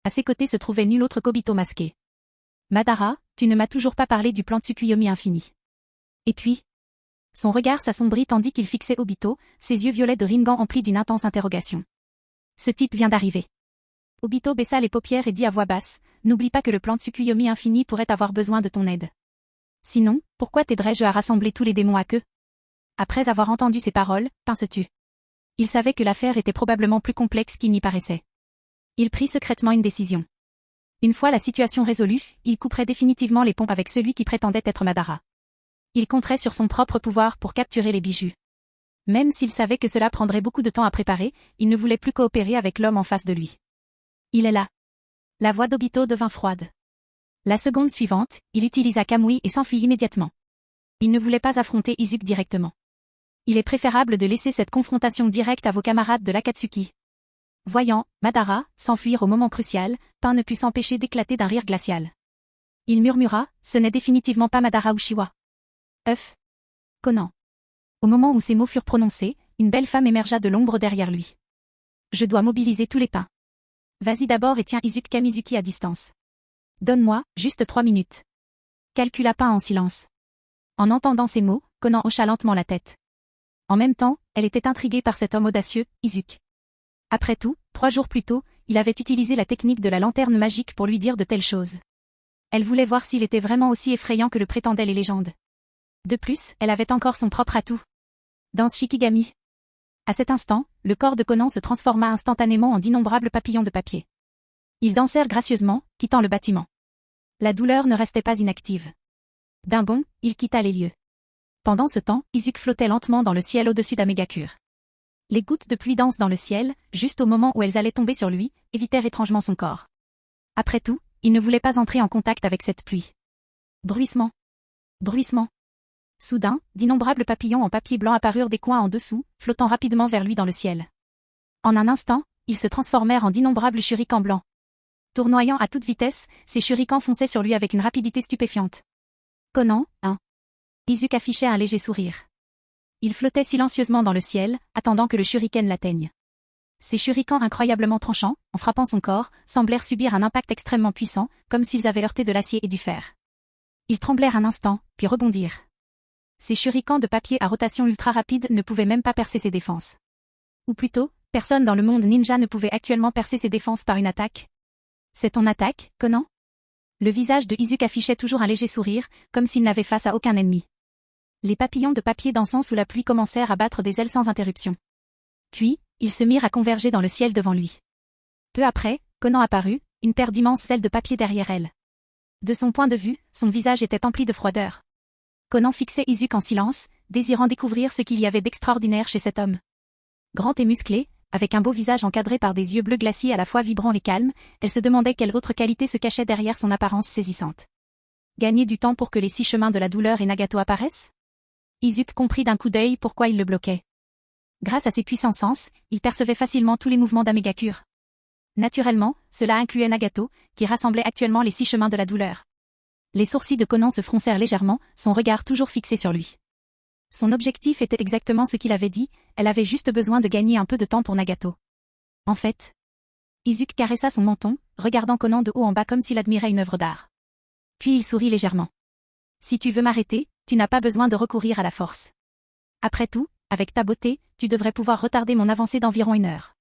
À ses côtés se trouvait nul autre qu'Obito masqué. Madara, tu ne m'as toujours pas parlé du plan Tsukuyomi infini. Et puis? Son regard s'assombrit tandis qu'il fixait Obito, ses yeux violets de Rinnegan emplis d'une intense interrogation. Ce type vient d'arriver. Obito baissa les paupières et dit à voix basse, n'oublie pas que le plan Tsukuyomi infini pourrait avoir besoin de ton aide. Sinon, pourquoi t'aiderais-je à rassembler tous les démons à queue? Après avoir entendu ces paroles, Pain se tut. Il savait que l'affaire était probablement plus complexe qu'il n'y paraissait. Il prit secrètement une décision. Une fois la situation résolue, il couperait définitivement les pompes avec celui qui prétendait être Madara. Il compterait sur son propre pouvoir pour capturer les bijoux. Même s'il savait que cela prendrait beaucoup de temps à préparer, il ne voulait plus coopérer avec l'homme en face de lui. Il est là. La voix d'Obito devint froide. La seconde suivante, il utilisa Kamui et s'enfuit immédiatement. Il ne voulait pas affronter Izuku directement. Il est préférable de laisser cette confrontation directe à vos camarades de l'Akatsuki. Voyant Madara s'enfuir au moment crucial, Pain ne put s'empêcher d'éclater d'un rire glacial. Il murmura, ce n'est définitivement pas Madara Uchiwa. Conan. Au moment où ces mots furent prononcés, une belle femme émergea de l'ombre derrière lui. Je dois mobiliser tous les pains. Vas-y d'abord et tiens Izuku Kamizuki à distance. Donne-moi, juste 3 minutes. Calcula Pain en silence. En entendant ces mots, Conan hocha lentement la tête. En même temps, elle était intriguée par cet homme audacieux, Izuku. Après tout, 3 jours plus tôt, il avait utilisé la technique de la lanterne magique pour lui dire de telles choses. Elle voulait voir s'il était vraiment aussi effrayant que le prétendaient les légendes. De plus, elle avait encore son propre atout. Danse Shikigami. À cet instant, le corps de Conan se transforma instantanément en d'innombrables papillons de papier. Ils dansèrent gracieusement, quittant le bâtiment. La douleur ne restait pas inactive. D'un bond, il quitta les lieux. Pendant ce temps, Izuku flottait lentement dans le ciel au-dessus d'Amegakure. Les gouttes de pluie dansent dans le ciel, juste au moment où elles allaient tomber sur lui, évitèrent étrangement son corps. Après tout, il ne voulait pas entrer en contact avec cette pluie. Bruissement. Bruissement. Soudain, d'innombrables papillons en papier blanc apparurent des coins en dessous, flottant rapidement vers lui dans le ciel. En un instant, ils se transformèrent en d'innombrables shurikens blancs. Tournoyant à toute vitesse, ces shurikens fonçaient sur lui avec une rapidité stupéfiante. Conan, Izuku affichait un léger sourire. Il flottait silencieusement dans le ciel, attendant que le shuriken l'atteigne. Ces shurikens incroyablement tranchants, en frappant son corps, semblèrent subir un impact extrêmement puissant, comme s'ils avaient heurté de l'acier et du fer. Ils tremblèrent un instant, puis rebondirent. Ces shurikens de papier à rotation ultra rapide ne pouvaient même pas percer ses défenses. Ou plutôt, personne dans le monde ninja ne pouvait actuellement percer ses défenses par une attaque. C'est ton attaque, Conan? Le visage de Izuku affichait toujours un léger sourire, comme s'il n'avait face à aucun ennemi. Les papillons de papier dansant sous la pluie commencèrent à battre des ailes sans interruption. Puis, ils se mirent à converger dans le ciel devant lui. Peu après, Conan apparut, une paire d'immenses ailes de papier derrière elle. De son point de vue, son visage était empli de froideur. Conan fixait Izuku en silence, désirant découvrir ce qu'il y avait d'extraordinaire chez cet homme. Grand et musclé, avec un beau visage encadré par des yeux bleus glaciers à la fois vibrants et calmes, elle se demandait quelle autre qualité se cachait derrière son apparence saisissante. Gagner du temps pour que les 6 chemins de la douleur et Nagato apparaissent? Izuku comprit d'un coup d'œil pourquoi il le bloquait. Grâce à ses puissants sens, il percevait facilement tous les mouvements d'Amegakure. Naturellement, cela incluait Nagato, qui rassemblait actuellement les 6 chemins de la douleur. Les sourcils de Conan se froncèrent légèrement, son regard toujours fixé sur lui. Son objectif était exactement ce qu'il avait dit, elle avait juste besoin de gagner un peu de temps pour Nagato. En fait, Izuku caressa son menton, regardant Conan de haut en bas comme s'il admirait une œuvre d'art. Puis il sourit légèrement. Si tu veux m'arrêter, tu n'as pas besoin de recourir à la force. Après tout, avec ta beauté, tu devrais pouvoir retarder mon avancée d'environ 1 heure.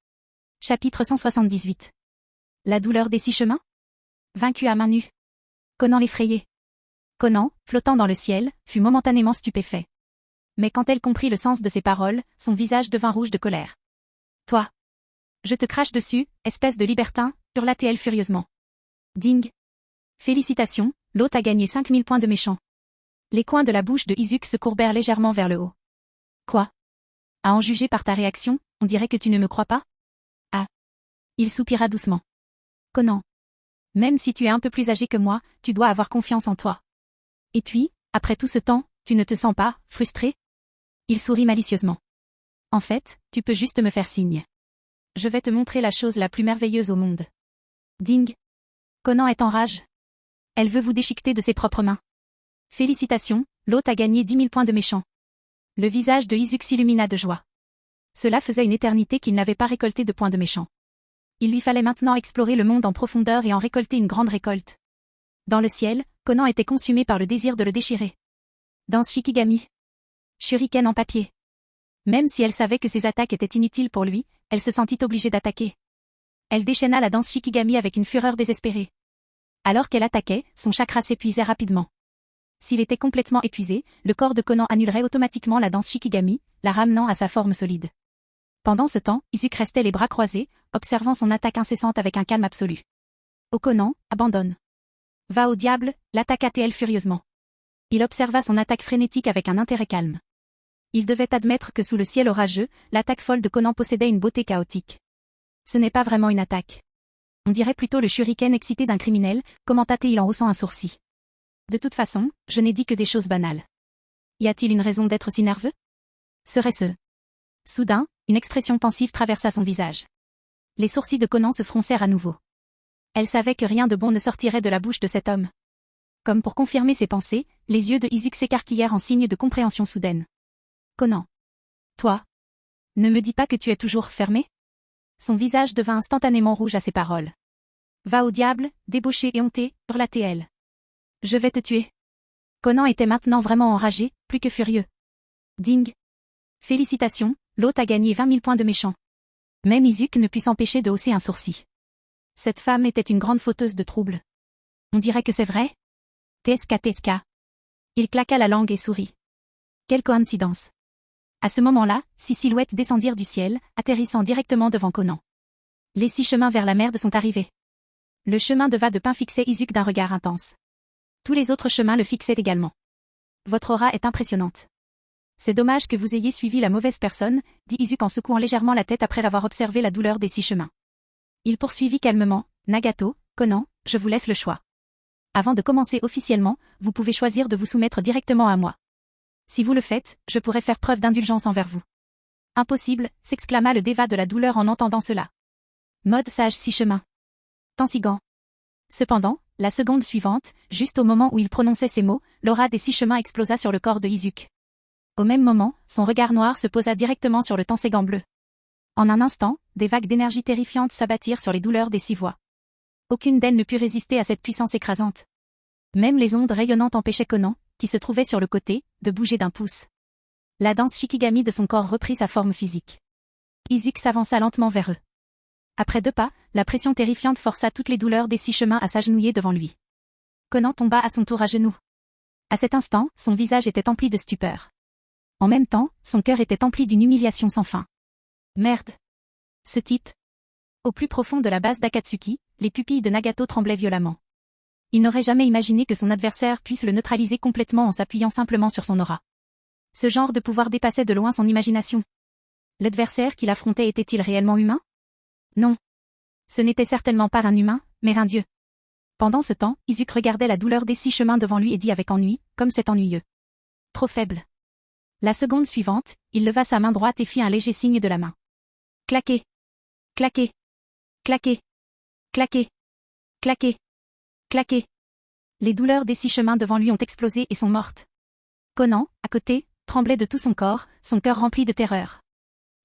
Chapitre 178. La douleur des 6 chemins? Vaincu à main nue. Conan l'effrayait. Conan, flottant dans le ciel, fut momentanément stupéfait. Mais quand elle comprit le sens de ses paroles, son visage devint rouge de colère. Toi! Je te crache dessus, espèce de libertin, hurla-t-elle furieusement. Ding! Félicitations, l'hôte a gagné 5000 points de méchant. Les coins de la bouche de Izuku se courbèrent légèrement vers le haut. Quoi? À en juger par ta réaction, on dirait que tu ne me crois pas? Ah! Il soupira doucement. Conan. Même si tu es un peu plus âgé que moi, tu dois avoir confiance en toi. Et puis, après tout ce temps, tu ne te sens pas frustré? Il sourit malicieusement. En fait, tu peux juste me faire signe. Je vais te montrer la chose la plus merveilleuse au monde. Ding! Conan est en rage. Elle veut vous déchiqueter de ses propres mains. Félicitations, l'hôte a gagné 10 000 points de méchant. Le visage de Izuku s'illumina de joie. Cela faisait une éternité qu'il n'avait pas récolté de points de méchant. Il lui fallait maintenant explorer le monde en profondeur et en récolter une grande récolte. Dans le ciel, Conan était consumé par le désir de le déchirer. Danse Shikigami. Shuriken en papier. Même si elle savait que ses attaques étaient inutiles pour lui, elle se sentit obligée d'attaquer. Elle déchaîna la danse Shikigami avec une fureur désespérée. Alors qu'elle attaquait, son chakra s'épuisait rapidement. S'il était complètement épuisé, le corps de Conan annulerait automatiquement la danse Shikigami, la ramenant à sa forme solide. Pendant ce temps, Izuku restait les bras croisés, observant son attaque incessante avec un calme absolu. Oh Conan, abandonne. Va au diable, l'attaqua-t-elle furieusement. Il observa son attaque frénétique avec un intérêt calme. Il devait admettre que sous le ciel orageux, l'attaque folle de Conan possédait une beauté chaotique. Ce n'est pas vraiment une attaque. On dirait plutôt le shuriken excité d'un criminel, commenta-t-il en haussant un sourcil. De toute façon, je n'ai dit que des choses banales. Y a-t-il une raison d'être si nerveux? Serait-ce? Soudain, une expression pensive traversa son visage. Les sourcils de Conan se froncèrent à nouveau. Elle savait que rien de bon ne sortirait de la bouche de cet homme. Comme pour confirmer ses pensées, les yeux de Izuku s'écarquillèrent en signe de compréhension soudaine. Conan. Toi. Ne me dis pas que tu es toujours fermé? Son visage devint instantanément rouge à ces paroles. Va au diable, débauché et honté, hurla-t-elle. Je vais te tuer. Conan était maintenant vraiment enragé, plus que furieux. Ding. Félicitations, l'hôte a gagné 20 000 points de méchant. Même Izuku ne put s'empêcher de hausser un sourcil. Cette femme était une grande fauteuse de troubles. On dirait que c'est vrai? TSK. Il claqua la langue et sourit. Quelle coïncidence. À ce moment-là, 6 silhouettes descendirent du ciel, atterrissant directement devant Conan. Les 6 chemins vers la merde sont arrivés. Le chemin de va de pain fixait Izuku d'un regard intense. Tous les autres chemins le fixaient également. Votre aura est impressionnante. C'est dommage que vous ayez suivi la mauvaise personne, dit Izuku en secouant légèrement la tête après avoir observé la douleur des 6 chemins. Il poursuivit calmement, Nagato, Conan, je vous laisse le choix. Avant de commencer officiellement, vous pouvez choisir de vous soumettre directement à moi. Si vous le faites, je pourrai faire preuve d'indulgence envers vous. Impossible, s'exclama le déva de la douleur en entendant cela. Mode sage 6 chemins. Tansigan. Cependant, la seconde suivante, juste au moment où il prononçait ces mots, l'aura des 6 chemins explosa sur le corps de Izuku. Au même moment, son regard noir se posa directement sur le Tanségan bleu. En un instant, des vagues d'énergie terrifiante s'abattirent sur les douleurs des 6 voix. Aucune d'elles ne put résister à cette puissance écrasante. Même les ondes rayonnantes empêchaient Conan, qui se trouvait sur le côté, de bouger d'un pouce. La danse Shikigami de son corps reprit sa forme physique. Izuku s'avança lentement vers eux. Après 2 pas, la pression terrifiante força toutes les douleurs des 6 chemins à s'agenouiller devant lui. Conan tomba à son tour à genoux. À cet instant, son visage était empli de stupeur. En même temps, son cœur était empli d'une humiliation sans fin. Merde. Ce type. Au plus profond de la base d'Akatsuki, les pupilles de Nagato tremblaient violemment. Il n'aurait jamais imaginé que son adversaire puisse le neutraliser complètement en s'appuyant simplement sur son aura. Ce genre de pouvoir dépassait de loin son imagination. L'adversaire qu'il affrontait était-il réellement humain? Non. Ce n'était certainement pas un humain, mais un dieu. Pendant ce temps, Izuku regardait la douleur des 6 chemins devant lui et dit avec ennui, comme c'est ennuyeux. Trop faible. La seconde suivante, il leva sa main droite et fit un léger signe de la main. Claquez. Claquez. Claquez. Claquez. Claquez. Claquez. Les douleurs des 6 chemins devant lui ont explosé et sont mortes. Conan, à côté, tremblait de tout son corps, son cœur rempli de terreur.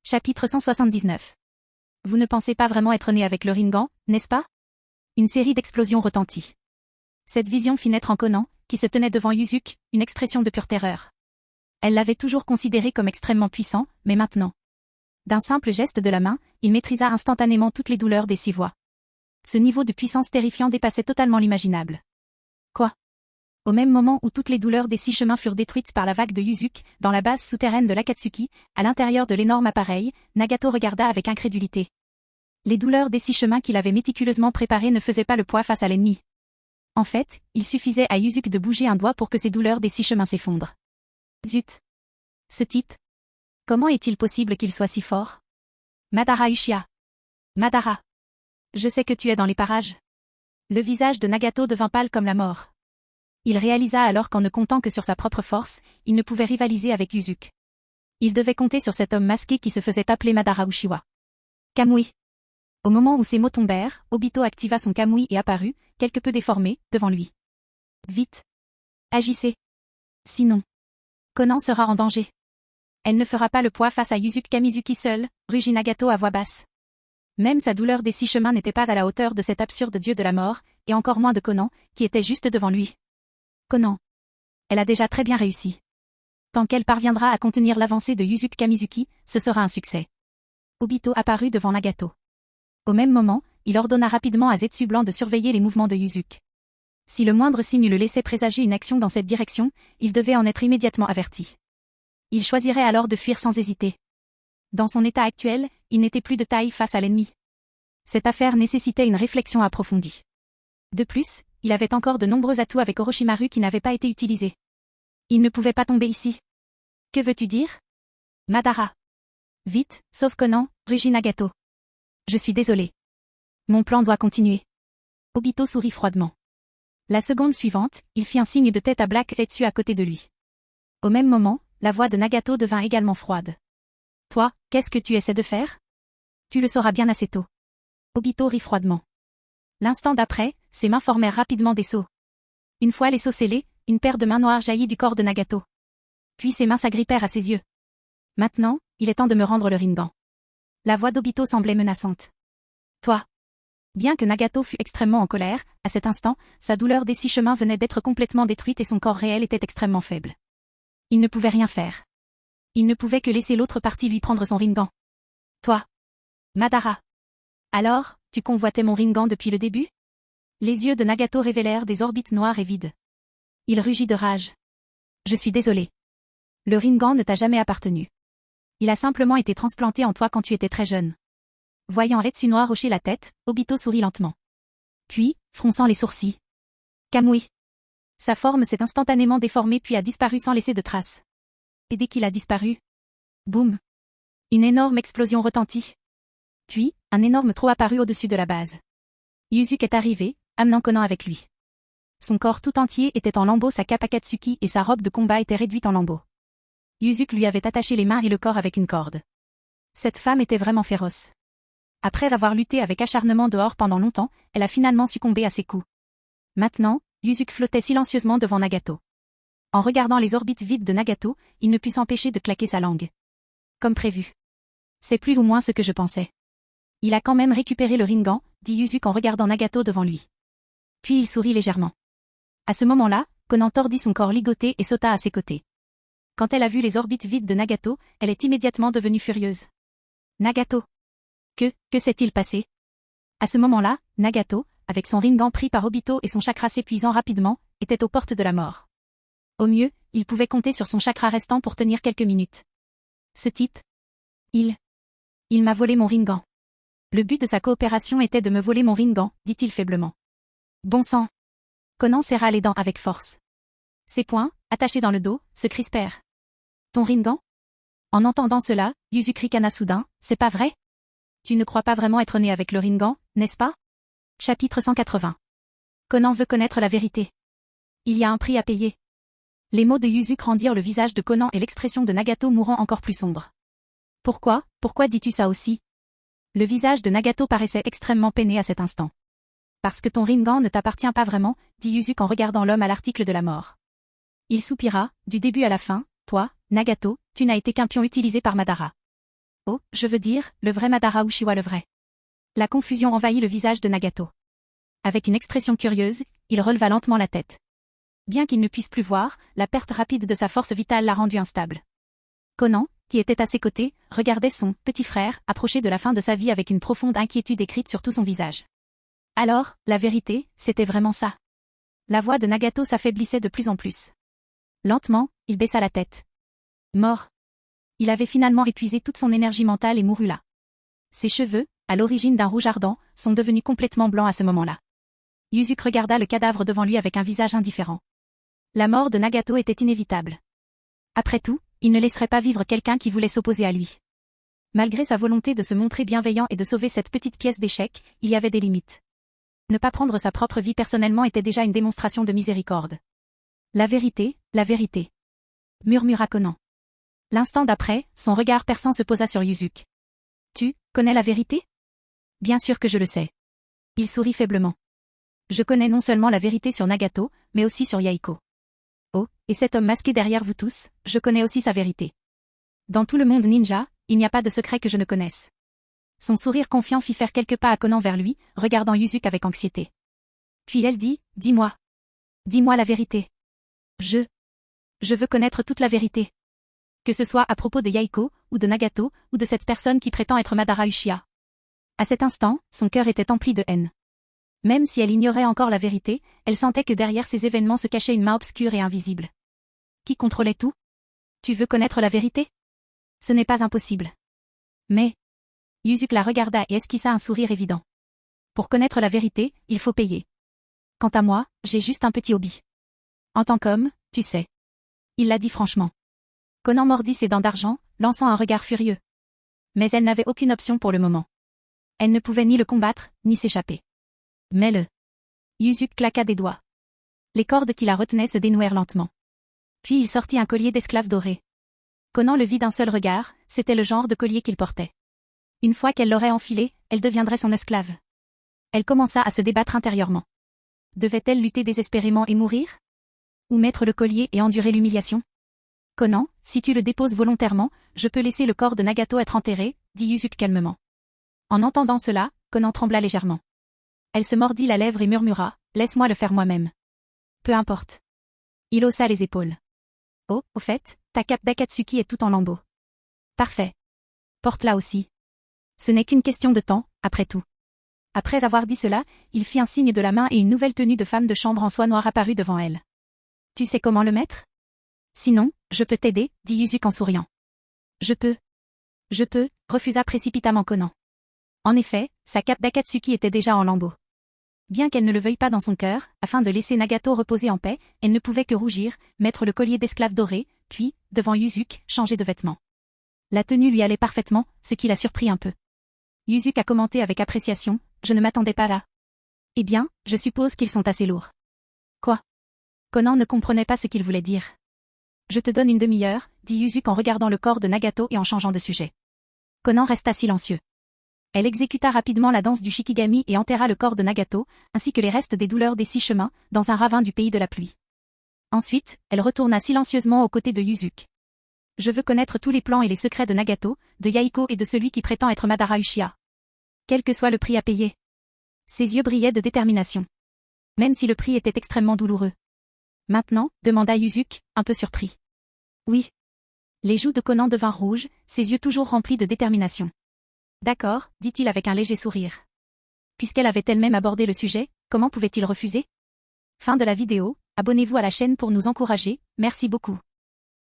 Chapitre 179. Vous ne pensez pas vraiment être né avec le Rinnegan, n'est-ce pas? Une série d'explosions retentit. Cette vision fit naître en Conan, qui se tenait devant Izuku, une expression de pure terreur. Elle l'avait toujours considéré comme extrêmement puissant, mais maintenant. D'un simple geste de la main, il maîtrisa instantanément toutes les douleurs des 6 voix. Ce niveau de puissance terrifiant dépassait totalement l'imaginable. Quoi? Au même moment où toutes les douleurs des 6 chemins furent détruites par la vague de Izuku, dans la base souterraine de l'Akatsuki, à l'intérieur de l'énorme appareil, Nagato regarda avec incrédulité. Les douleurs des 6 chemins qu'il avait méticuleusement préparées ne faisaient pas le poids face à l'ennemi. En fait, il suffisait à Izuku de bouger un doigt pour que ces douleurs des 6 chemins s'effondrent. Zut! Ce type! Comment est-il possible qu'il soit si fort? Madara Uchiha! Madara! Je sais que tu es dans les parages. Le visage de Nagato devint pâle comme la mort. Il réalisa alors qu'en ne comptant que sur sa propre force, il ne pouvait rivaliser avec Izuku. Il devait compter sur cet homme masqué qui se faisait appeler Madara Uchiha. Kamui. Au moment où ces mots tombèrent, Obito activa son Kamui et apparut, quelque peu déformé, devant lui. Vite. Agissez. Sinon. Conan sera en danger. Elle ne fera pas le poids face à Izuku Kamizuki seul, rugit Nagato à voix basse. Même sa douleur des 6 chemins n'était pas à la hauteur de cet absurde dieu de la mort, et encore moins de Conan, qui était juste devant lui. Conan. Elle a déjà très bien réussi. Tant qu'elle parviendra à contenir l'avancée de Izuku Kamizuki, ce sera un succès. Obito apparut devant Nagato. Au même moment, il ordonna rapidement à Zetsu Blanc de surveiller les mouvements de Izuku. Si le moindre signe le laissait présager une action dans cette direction, il devait en être immédiatement averti. Il choisirait alors de fuir sans hésiter. Dans son état actuel, il n'était plus de taille face à l'ennemi. Cette affaire nécessitait une réflexion approfondie. De plus, il avait encore de nombreux atouts avec Orochimaru qui n'avaient pas été utilisés. Il ne pouvait pas tomber ici. Que veux-tu dire? Madara. Vite, sauve Conan, rugit Nagato. Je suis désolé. Mon plan doit continuer. Obito sourit froidement. La seconde suivante, il fit un signe de tête à Black Zetsu à côté de lui. Au même moment, la voix de Nagato devint également froide. Toi, qu'est-ce que tu essaies de faire? Tu le sauras bien assez tôt. Obito rit froidement. L'instant d'après, ses mains formèrent rapidement des seaux. Une fois les seaux scellés, une paire de mains noires jaillit du corps de Nagato. Puis ses mains s'agrippèrent à ses yeux. Maintenant, il est temps de me rendre le Rinnegan. La voix d'Obito semblait menaçante. Toi. Bien que Nagato fût extrêmement en colère, à cet instant, sa douleur des 6 chemins venait d'être complètement détruite et son corps réel était extrêmement faible. Il ne pouvait rien faire. Il ne pouvait que laisser l'autre partie lui prendre son Rinnegan. Toi. Madara. Alors, tu convoitais mon Rinnegan depuis le début? Les yeux de Nagato révélèrent des orbites noires et vides. Il rugit de rage. Je suis désolé. Le Rinnegan ne t'a jamais appartenu. Il a simplement été transplanté en toi quand tu étais très jeune. Voyant Retsunoa hocher la tête, Obito sourit lentement. Puis, fronçant les sourcils. Kamui. Sa forme s'est instantanément déformée puis a disparu sans laisser de traces. Et dès qu'il a disparu, boum. Une énorme explosion retentit. Puis, un énorme trou apparut au-dessus de la base. Yuzuki est arrivé, amenant Konan avec lui. Son corps tout entier était en lambeaux, sa cape Akatsuki et sa robe de combat étaient réduites en lambeaux. Yuzuki lui avait attaché les mains et le corps avec une corde. Cette femme était vraiment féroce. Après avoir lutté avec acharnement dehors pendant longtemps, elle a finalement succombé à ses coups. Maintenant, Yuzuki flottait silencieusement devant Nagato. En regardant les orbites vides de Nagato, il ne put s'empêcher de claquer sa langue. Comme prévu. C'est plus ou moins ce que je pensais. Il a quand même récupéré le Rinnegan, dit Yuzuki en regardant Nagato devant lui. Puis il sourit légèrement. À ce moment-là, Konan tordit son corps ligoté et sauta à ses côtés. Quand elle a vu les orbites vides de Nagato, elle est immédiatement devenue furieuse. Nagato. Que s'est-il passé? À ce moment-là, Nagato, avec son Rinnegan pris par Obito et son chakra s'épuisant rapidement, était aux portes de la mort. Au mieux, il pouvait compter sur son chakra restant pour tenir quelques minutes. Ce type. Il m'a volé mon Rinnegan. Le but de sa coopération était de me voler mon Rinnegan, dit-il faiblement. Bon sang. Konan serra les dents avec force. Ses poings, attachés dans le dos, se crispèrent. Ton Rinnegan? En entendant cela, Yuzuki ricana soudain, c'est pas vrai? Tu ne crois pas vraiment être né avec le Rinnegan, n'est-ce pas? Chapitre 180. Konan veut connaître la vérité. Il y a un prix à payer. Les mots de Yuzuki rendirent le visage de Konan et l'expression de Nagato mourant encore plus sombre. Pourquoi dis-tu ça aussi? Le visage de Nagato paraissait extrêmement peiné à cet instant. Parce que ton Rinnegan ne t'appartient pas vraiment, dit Yuzuki en regardant l'homme à l'article de la mort. Il soupira, du début à la fin, toi, Nagato, tu n'as été qu'un pion utilisé par Madara. Oh, je veux dire, le vrai Madara Uchiwa le vrai. La confusion envahit le visage de Nagato. Avec une expression curieuse, il releva lentement la tête. Bien qu'il ne puisse plus voir, la perte rapide de sa force vitale l'a rendu instable. Konan, qui était à ses côtés, regardait son petit frère approcher de la fin de sa vie avec une profonde inquiétude écrite sur tout son visage. Alors, la vérité, c'était vraiment ça. La voix de Nagato s'affaiblissait de plus en plus. Lentement, il baissa la tête. Mort. Il avait finalement épuisé toute son énergie mentale et mourut là. Ses cheveux, à l'origine d'un rouge ardent, sont devenus complètement blancs à ce moment-là. Yuzuki regarda le cadavre devant lui avec un visage indifférent. La mort de Nagato était inévitable. Après tout, il ne laisserait pas vivre quelqu'un qui voulait s'opposer à lui. Malgré sa volonté de se montrer bienveillant et de sauver cette petite pièce d'échec, il y avait des limites. Ne pas prendre sa propre vie personnellement était déjà une démonstration de miséricorde. La vérité, murmura Konan. L'instant d'après, son regard perçant se posa sur Yuzuki. Tu connais la vérité? Bien sûr que je le sais. Il sourit faiblement. Je connais non seulement la vérité sur Nagato, mais aussi sur Yaiko. Oh, et cet homme masqué derrière vous tous, je connais aussi sa vérité. Dans tout le monde ninja, il n'y a pas de secret que je ne connaisse. Son sourire confiant fit faire quelques pas à Konan vers lui, regardant Yuzuki avec anxiété. Puis elle dit, dis-moi. Dis-moi la vérité. Je veux connaître toute la vérité. Que ce soit à propos de Yaiko, ou de Nagato, ou de cette personne qui prétend être Madara Uchiha. À cet instant, son cœur était empli de haine. Même si elle ignorait encore la vérité, elle sentait que derrière ces événements se cachait une main obscure et invisible. Qui contrôlait tout? Tu veux connaître la vérité? Ce n'est pas impossible. Mais... Yuzuki la regarda et esquissa un sourire évident. Pour connaître la vérité, il faut payer. Quant à moi, j'ai juste un petit hobby. En tant qu'homme, tu sais. Il l'a dit franchement. Konan mordit ses dents d'argent, lançant un regard furieux. Mais elle n'avait aucune option pour le moment. Elle ne pouvait ni le combattre, ni s'échapper. Mais Yuzuki claqua des doigts. Les cordes qui la retenaient se dénouèrent lentement. Puis il sortit un collier d'esclave doré. Conan le vit d'un seul regard, c'était le genre de collier qu'il portait. Une fois qu'elle l'aurait enfilé, elle deviendrait son esclave. Elle commença à se débattre intérieurement. Devait-elle lutter désespérément et mourir? Ou mettre le collier et endurer l'humiliation? Conan, si tu le déposes volontairement, je peux laisser le corps de Nagato être enterré, dit Yuzuki calmement. En entendant cela, Conan trembla légèrement. Elle se mordit la lèvre et murmura, laisse-moi le faire moi-même. Peu importe. Il haussa les épaules. Oh, au fait, ta cape d'Akatsuki est tout en lambeaux. Parfait. Porte-la aussi. Ce n'est qu'une question de temps, après tout. Après avoir dit cela, il fit un signe de la main et une nouvelle tenue de femme de chambre en soie noire apparut devant elle. Tu sais comment le mettre? Sinon, je peux t'aider, dit Yuzuki en souriant. Je peux, refusa précipitamment Conan. En effet, sa cape d'Akatsuki était déjà en lambeaux. Bien qu'elle ne le veuille pas dans son cœur, afin de laisser Nagato reposer en paix, elle ne pouvait que rougir, mettre le collier d'esclave doré, puis, devant Yuzuki, changer de vêtements. La tenue lui allait parfaitement, ce qui la surprit un peu. Yuzuki a commenté avec appréciation, je ne m'attendais pas là. Eh bien, je suppose qu'ils sont assez lourds. Quoi? Conan ne comprenait pas ce qu'il voulait dire. Je te donne une demi-heure, dit Yuzuki en regardant le corps de Nagato et en changeant de sujet. Conan resta silencieux. Elle exécuta rapidement la danse du Shikigami et enterra le corps de Nagato, ainsi que les restes des douleurs des 6 chemins, dans un ravin du pays de la pluie. Ensuite, elle retourna silencieusement aux côtés de Yuzuki. Je veux connaître tous les plans et les secrets de Nagato, de Yaiko et de celui qui prétend être Madara Uchiha. Quel que soit le prix à payer. Ses yeux brillaient de détermination. Même si le prix était extrêmement douloureux. Maintenant, demanda Yuzuki, un peu surpris. Oui. Les joues de Conan devinrent rouges, ses yeux toujours remplis de détermination. D'accord, dit-il avec un léger sourire. Puisqu'elle avait elle-même abordé le sujet, comment pouvait-il refuser? Fin de la vidéo, abonnez-vous à la chaîne pour nous encourager, merci beaucoup.